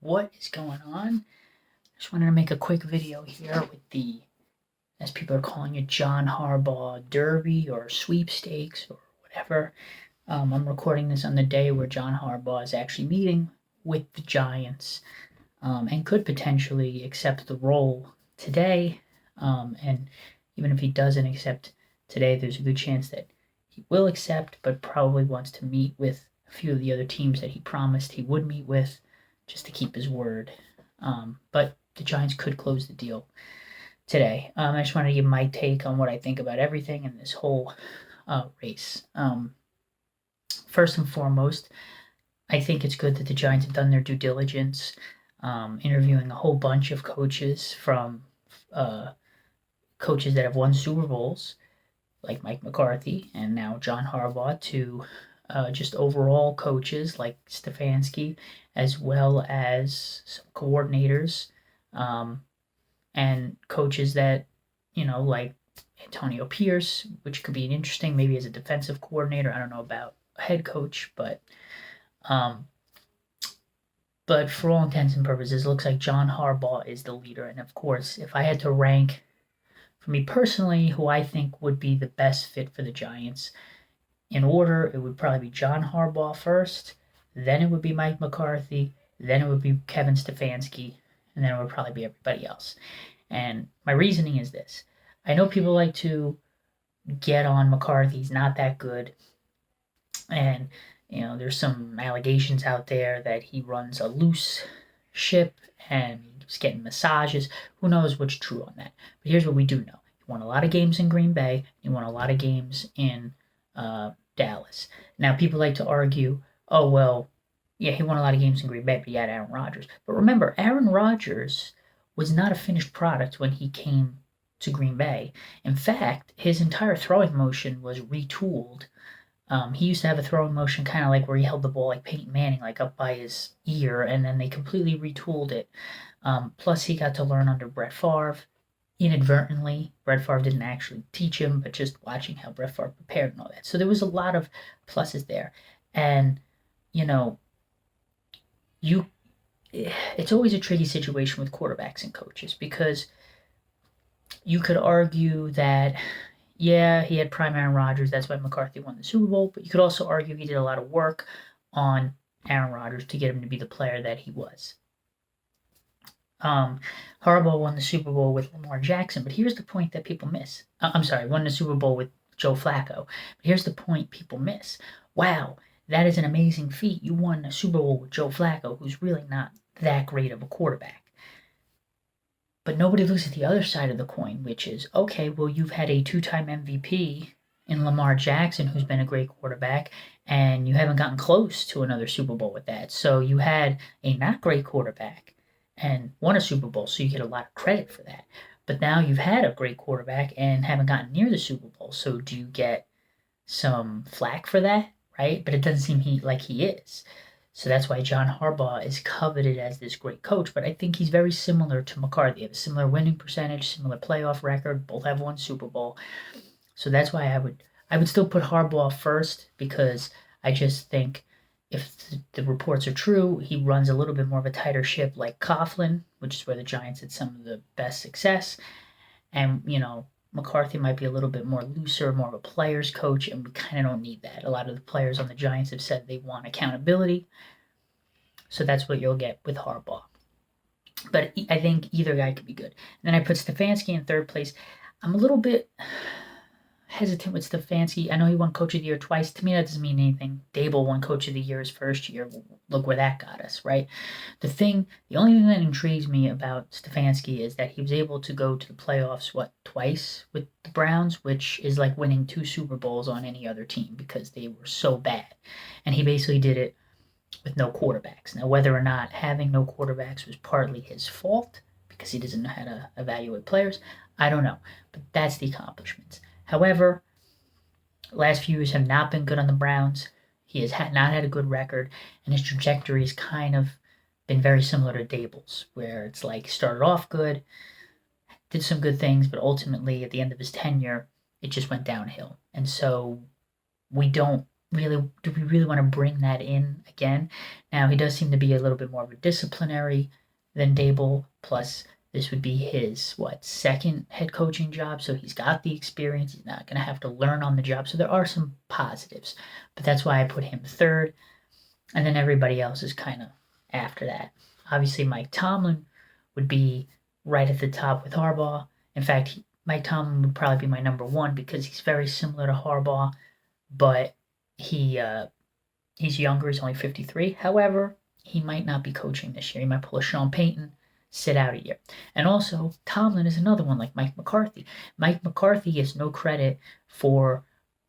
What is going on? Just wanted to make a quick video here with the, as people are calling it, John Harbaugh Derby or sweepstakes or whatever. I'm recording this on the day where John Harbaugh is actually meeting with the Giants and could potentially accept the role today. And even if he doesn't accept today, there's a good chance that he will accept, but probably wants to meet with a few of the other teams that he promised he would meet with just to keep his word. But the Giants could close the deal today. I just wanted to give my take on what I think about everything in this whole race. First and foremost, I think it's good that the Giants have done their due diligence, interviewing a whole bunch of coaches from coaches that have won Super Bowls, like Mike McCarthy and now John Harbaugh, to just overall coaches like Stefanski, as well as some coordinators and coaches that, like Antonio Pierce, which could be an interesting, maybe as a defensive coordinator. I don't know about a head coach, but for all intents and purposes, it looks like John Harbaugh is the leader. And of course, if I had to rank, for me personally, who I think would be the best fit for the Giants, in order, it would probably be John Harbaugh first, then it would be Mike McCarthy, then it would be Kevin Stefanski, and then it would probably be everybody else. And my reasoning is this. I know people like to get on McCarthy. He's not that good. And, there's some allegations out there that he runs a loose ship and he's getting massages. Who knows what's true on that? But here's what we do know. He won a lot of games in Green Bay. He won a lot of games in Dallas. Now, people like to argue, oh, well, yeah, he won a lot of games in Green Bay, but he had Aaron Rodgers. But remember, Aaron Rodgers was not a finished product when he came to Green Bay. In fact, his entire throwing motion was retooled. He used to have a throwing motion kind of like where he held the ball like Peyton Manning, like up by his ear, and then they completely retooled it. Plus, he got to learn under Brett Favre inadvertently. Brett Favre didn't actually teach him, but just watching how Brett Favre prepared and all that. So there was a lot of pluses there. And, it's always a tricky situation with quarterbacks and coaches because you could argue that, yeah, he had prime Aaron Rodgers. That's why McCarthy won the Super Bowl. But you could also argue he did a lot of work on Aaron Rodgers to get him to be the player that he was. Harbaugh won the Super Bowl with Lamar Jackson, but here's the point that people miss. Won the Super Bowl with Joe Flacco. But here's the point people miss. Wow, that is an amazing feat. You won a Super Bowl with Joe Flacco, who's really not that great of a quarterback. But nobody looks at the other side of the coin, which is, okay, well, you've had a two-time MVP in Lamar Jackson, who's been a great quarterback, and you haven't gotten close to another Super Bowl with that. So you had a not great quarterback and won a Super Bowl, so you get a lot of credit for that. But now you've had a great quarterback and haven't gotten near the Super Bowl, so do you get some flack for that, right? But it doesn't seem like he is. So that's why John Harbaugh is coveted as this great coach. But I think he's very similar to McCarthy. They have a similar winning percentage, similar playoff record. Both have won Super Bowl. So that's why I would still put Harbaugh first, because I just think if the reports are true, he runs a little bit more of a tighter ship like Coughlin, which is where the Giants had some of the best success. And, McCarthy might be a little bit more looser, more of a player's coach, and we kind of don't need that. A lot of the players on the Giants have said they want accountability. So that's what you'll get with Harbaugh. But I think either guy could be good. And then I put Stefanski in third place. I'm a little bit hesitant with Stefanski. I know he won Coach of the Year twice. To me, that doesn't mean anything. Dable won Coach of the Year his first year. Look where that got us, right? The only thing that intrigues me about Stefanski is that he was able to go to the playoffs, twice with the Browns, which is like winning 2 Super Bowls on any other team because they were so bad. And he basically did it with no quarterbacks. Now, whether or not having no quarterbacks was partly his fault because he doesn't know how to evaluate players, I don't know. But that's the accomplishments. However, last few years have not been good on the Browns. He has not had a good record, and his trajectory has kind of been very similar to Dable's, where it's like started off good, did some good things, but ultimately at the end of his tenure, it just went downhill. And so we don't do we really want to bring that in again? Now, he does seem to be a little bit more of a disciplinary than Dable, plus this would be his, second head coaching job, so he's got the experience. He's not going to have to learn on the job, so there are some positives, but that's why I put him third, and then everybody else is kind of after that. Obviously, Mike Tomlin would be right at the top with Harbaugh. In fact, Mike Tomlin would probably be my number one because he's very similar to Harbaugh, but he's younger. He's only 53. However, he might not be coaching this year. He might pull a Sean Payton, sit out a year. And also, Tomlin is another one like Mike McCarthy. Mike McCarthy gets no credit for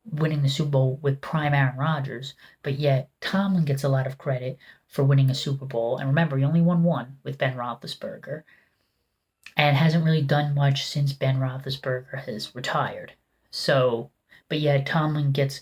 winning the Super Bowl with prime Aaron Rodgers, but yet Tomlin gets a lot of credit for winning a Super Bowl. And remember, he only won one with Ben Roethlisberger and hasn't really done much since Ben Roethlisberger has retired. So, but yet Tomlin gets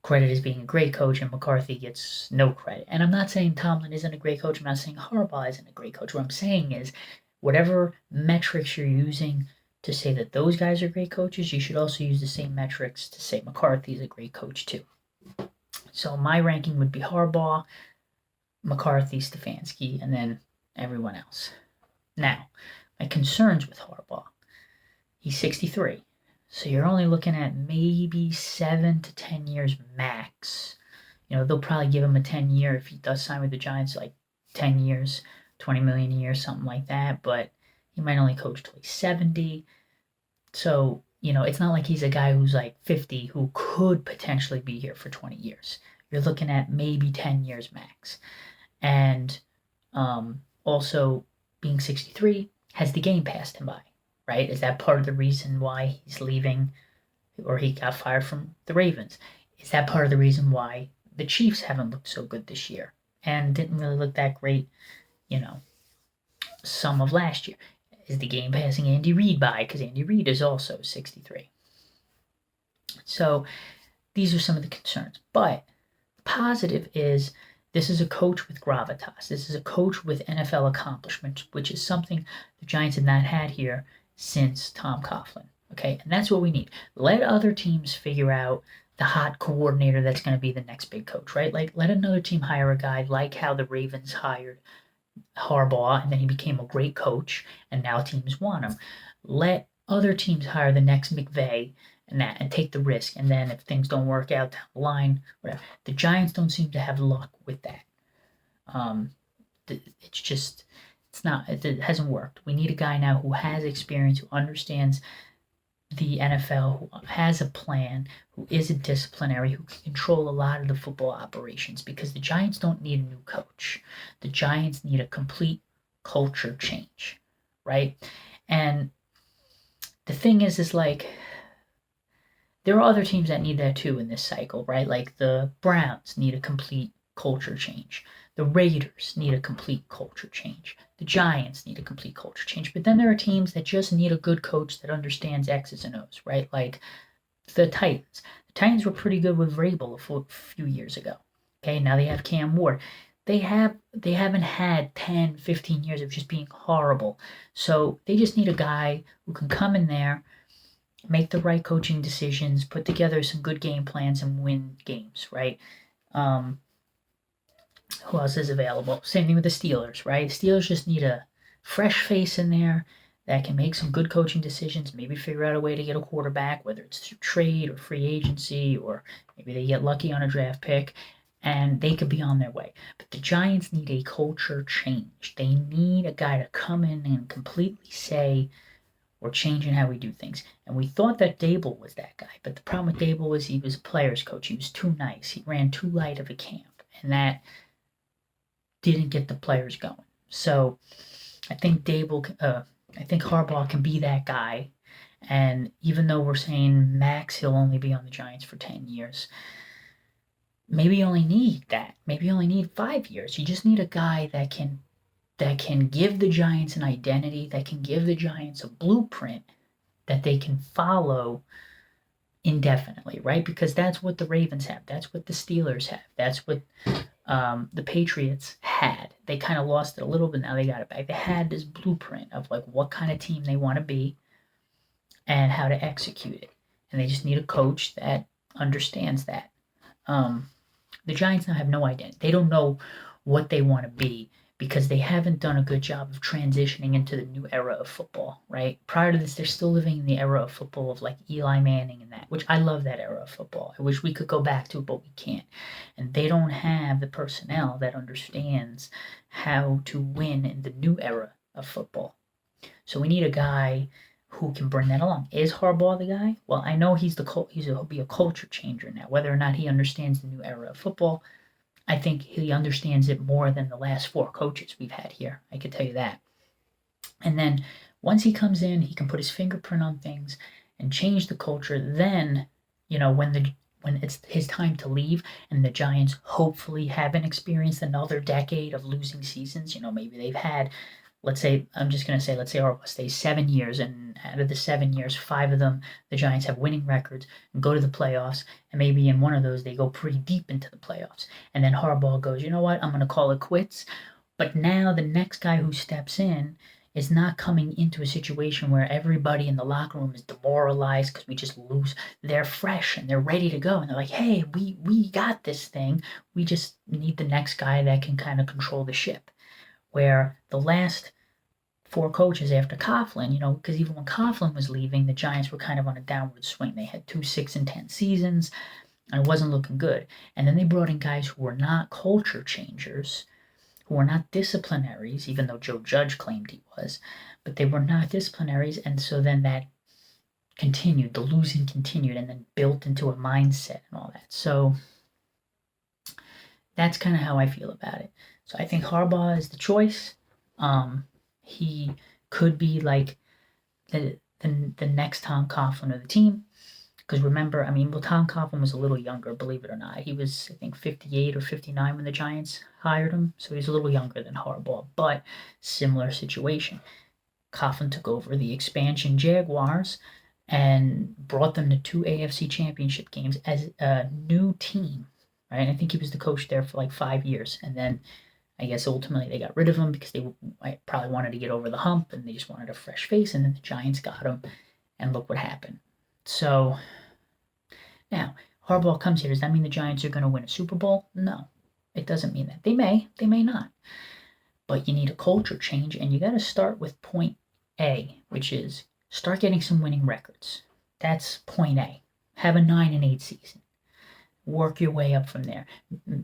credit as being a great coach and McCarthy gets no credit. And I'm not saying Tomlin isn't a great coach. I'm not saying Harbaugh isn't a great coach. What I'm saying is whatever metrics you're using to say that those guys are great coaches, you should also use the same metrics to say McCarthy is a great coach too. So my ranking would be Harbaugh, McCarthy, Stefanski, and then everyone else. Now, my concerns with Harbaugh. He's 63. So you're only looking at maybe 7 to 10 years max. They'll probably give him a 10-year if he does sign with the Giants, like 10 years, $20 million a year, something like that. But he might only coach till he's 70. So, it's not like he's a guy who's like 50 who could potentially be here for 20 years. You're looking at maybe 10 years max. And also, being 63, has the game passed him by, right? Is that part of the reason why he's leaving or he got fired from the Ravens? Is that part of the reason why the Chiefs haven't looked so good this year and didn't really look that great, some of last year? Is the game passing Andy Reid by? Because Andy Reid is also 63. So these are some of the concerns. But positive is this is a coach with gravitas. This is a coach with NFL accomplishment, which is something the Giants have not had here since Tom Coughlin. Okay, and that's what we need. Let other teams figure out the hot coordinator that's going to be the next big coach, right? Like, let another team hire a guy like how the Ravens hired Harbaugh, and then he became a great coach, and now teams want him. Let other teams hire the next McVay and take the risk, and then if things don't work out down the line, whatever. The Giants don't seem to have luck with that. It hasn't worked. We need a guy now who has experience, who understands the NFL, who has a plan, who is a disciplinary, who can control a lot of the football operations, because the Giants don't need a new coach. The Giants need a complete culture change, right? And the thing is like, there are other teams that need that too in this cycle, right? Like the Browns need a complete culture change. The Raiders need a complete culture change. The Giants need a complete culture change. But then there are teams that just need a good coach that understands X's and O's, right? Like the Titans. The Titans were pretty good with Vrabel a few years ago. Okay, now they have Cam Ward. They haven't had 10, 15 years of just being horrible. So they just need a guy who can come in there, make the right coaching decisions, put together some good game plans, and win games, right? Who else is available? Same thing with the Steelers, right? Steelers just need a fresh face in there that can make some good coaching decisions, maybe figure out a way to get a quarterback, whether it's through trade or free agency, or maybe they get lucky on a draft pick, and they could be on their way. But the Giants need a culture change. They need a guy to come in and completely say, we're changing how we do things. And we thought that Dable was that guy, but the problem with Dable was he was a player's coach. He was too nice. He ran too light of a camp, and that didn't get the players going. So I think Harbaugh can be that guy. And even though we're saying max he'll only be on the Giants for 10 years, maybe you only need that. Maybe you only need 5 years. You just need a guy that can give the Giants an identity, that can give the Giants a blueprint that they can follow indefinitely, right? Because that's what the Ravens have. That's what the Steelers have. That's what the Patriots had. They kind of lost it a little bit. Now they got it back. They had this blueprint of like what kind of team they want to be and how to execute it. And they just need a coach that understands that. The Giants now have no identity. They don't know what they want to be because they haven't done a good job of transitioning into the new era of football, right? Prior to this, they're still living in the era of football of like Eli Manning and that, which I love that era of football. I wish we could go back to it, but we can't. And they don't have the personnel that understands how to win in the new era of football. So we need a guy who can bring that along. Is Harbaugh the guy? Well, I know he'll be a culture changer now. Whether or not he understands the new era of football, I think he understands it more than the last 4 coaches we've had here. I can tell you that. And then once he comes in, he can put his fingerprint on things and change the culture. Then, when it's his time to leave and the Giants hopefully haven't experienced another decade of losing seasons, maybe they've had, let's say Harbaugh stays 7 years, and out of the 7 years, 5 of them, the Giants have winning records and go to the playoffs, and maybe in one of those, they go pretty deep into the playoffs. And then Harbaugh goes, you know what, I'm going to call it quits. But now the next guy who steps in is not coming into a situation where everybody in the locker room is demoralized because we just lose. They're fresh and they're ready to go. And they're like, hey, we got this thing. We just need the next guy that can kind of control the ship. Where the last 4 coaches after Coughlin, because even when Coughlin was leaving, the Giants were kind of on a downward swing. They had 2 6-10 seasons, and it wasn't looking good. And then they brought in guys who were not culture changers, who were not disciplinaries, even though Joe Judge claimed he was, but they were not disciplinaries, and so then that continued, the losing continued, and then built into a mindset and all that. So that's kind of how I feel about it. So I think Harbaugh is the choice. He could be like the next Tom Coughlin of the team. Because remember, Tom Coughlin was a little younger, believe it or not. He was, I think, 58 or 59 when the Giants hired him. So he's a little younger than Harbaugh, but similar situation. Coughlin took over the expansion Jaguars and brought them to 2 AFC championship games as a new team, right? I think he was the coach there for like 5 years. And then I guess ultimately they got rid of him because they probably wanted to get over the hump and they just wanted a fresh face. And then the Giants got him, and look what happened. So now Harbaugh comes here. Does that mean the Giants are going to win a Super Bowl? No, it doesn't mean that. They may not. But you need a culture change, and you got to start with point A, which is start getting some winning records. That's point A. Have a 9-8 season. Work your way up from there.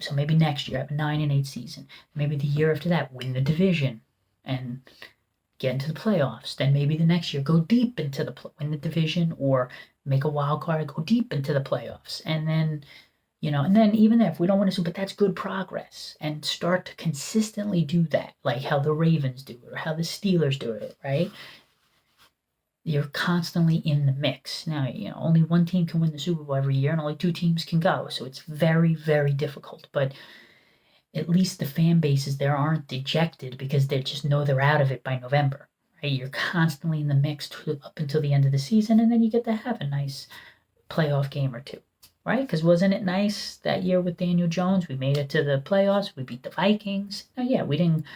So maybe next year have a 9-8 season. Maybe the year after that win the division and get into the playoffs. Then maybe the next year go deep into win the division or make a wild card, go deep into the playoffs. And then, and then even if we don't win a Super Bowl, but that's good progress. And start to consistently do that, like how the Ravens do it or how the Steelers do it, right? You're constantly in the mix. Now, only one team can win the Super Bowl every year and only 2 teams can go. So it's very, very difficult. But at least the fan bases there aren't dejected because they just know they're out of it by November, right? You're constantly in the mix up until the end of the season, and then you get to have a nice playoff game or 2, right? Because wasn't it nice that year with Daniel Jones? We made it to the playoffs. We beat the Vikings. Now, yeah, we didn't,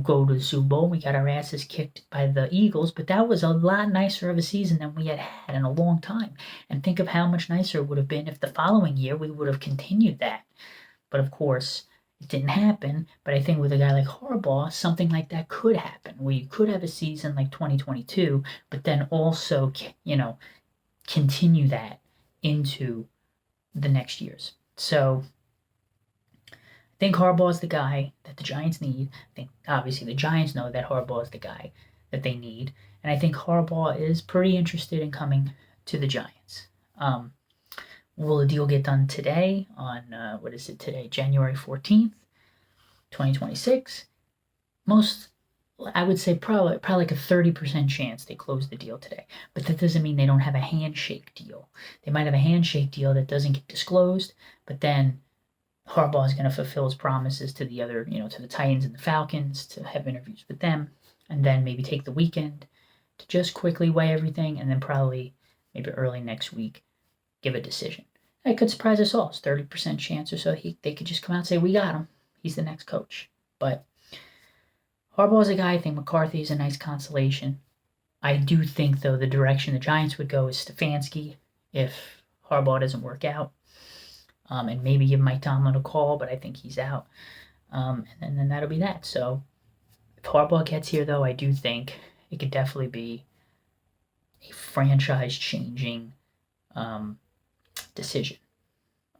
go to the Super Bowl. We got our asses kicked by the Eagles, but that was a lot nicer of a season than we had in a long time. And think of how much nicer it would have been if the following year we would have continued that. But of course, it didn't happen, but I think with a guy like Harbaugh, something like that could happen, where you could have a season like 2022, but then also, continue that into the next years. So I think Harbaugh is the guy that the Giants need. I think obviously the Giants know that Harbaugh is the guy that they need, and I think Harbaugh is pretty interested in coming to the Giants. Will the deal get done today on, January 14th, 2026? I would say probably like a 30% chance they close the deal today. But that doesn't mean they don't have a handshake deal. They might have a handshake deal that doesn't get disclosed, but then Harbaugh is going to fulfill his promises to the other, to the Titans and the Falcons to have interviews with them, and then maybe take the weekend to just quickly weigh everything, and then probably maybe early next week give a decision. It could surprise us all. It's 30% chance or so they could just come out and say, we got him. He's the next coach. But Harbaugh is a guy. I think McCarthy is a nice consolation. I do think, though, the direction the Giants would go is Stefanski if Harbaugh doesn't work out. and maybe give Mike Tomlin a call, but I think he's out. And then that'll be that. So if Harbaugh gets here, though, I do think it could definitely be a franchise-changing decision,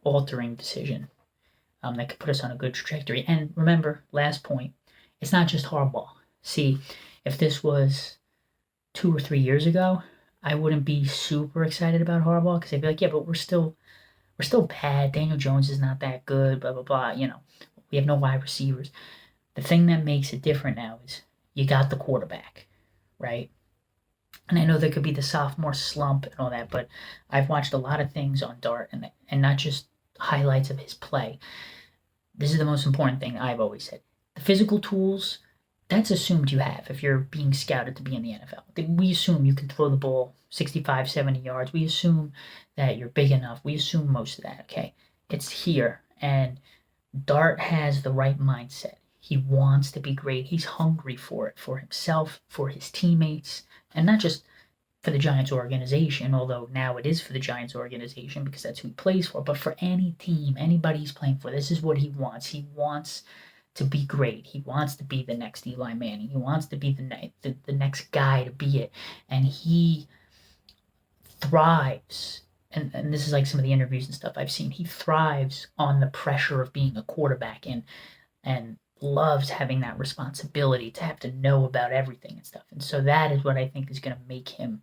altering decision that could put us on a good trajectory. And remember, last point, it's not just Harbaugh. See, if this was 2 or 3 years ago, I wouldn't be super excited about Harbaugh because I'd be like, yeah, but we're still bad. Daniel Jones is not that good. Blah blah blah. We have no wide receivers. The thing that makes it different now is you got the quarterback, right? And I know there could be the sophomore slump and all that, but I've watched a lot of things on Dart and not just highlights of his play. This is the most important thing I've always said. The physical tools, that's assumed you have if you're being scouted to be in the NFL. We assume you can throw the ball 65, 70 yards. We assume that you're big enough. We assume most of that, okay? It's here. And Dart has the right mindset. He wants to be great. He's hungry for it, for himself, for his teammates, and not just for the Giants organization, although now it is for the Giants organization because that's who he plays for, but for any team, anybody he's playing for, this is what he wants. He wants to be great. He wants to be the next Eli Manning. He wants to be the next guy to be it. And he thrives, and this is like some of the interviews and stuff I've seen, he thrives on the pressure of being a quarterback and loves having that responsibility to have to know about everything and stuff. And so that is what I think is going to make him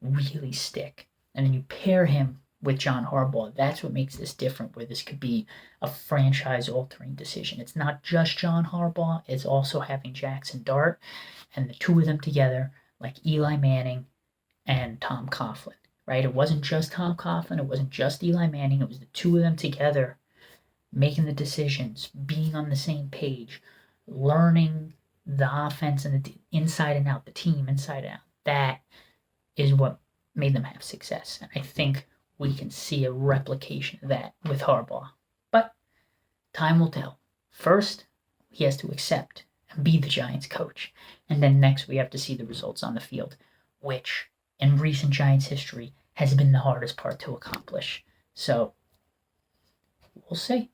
really stick. And then you pair him with John Harbaugh. That's what makes this different, where this could be a franchise-altering decision. It's not just John Harbaugh. It's also having Jackson Dart and the two of them together, like Eli Manning and Tom Coughlin, right? It wasn't just Tom Coughlin. It wasn't just Eli Manning. It was the two of them together making the decisions, being on the same page, learning the offense and the inside and out, the team inside and out. That is what made them have success. And I think we can see a replication of that with Harbaugh. But time will tell. First, he has to accept and be the Giants coach. And then next, we have to see the results on the field, which in recent Giants history has been the hardest part to accomplish. So we'll see.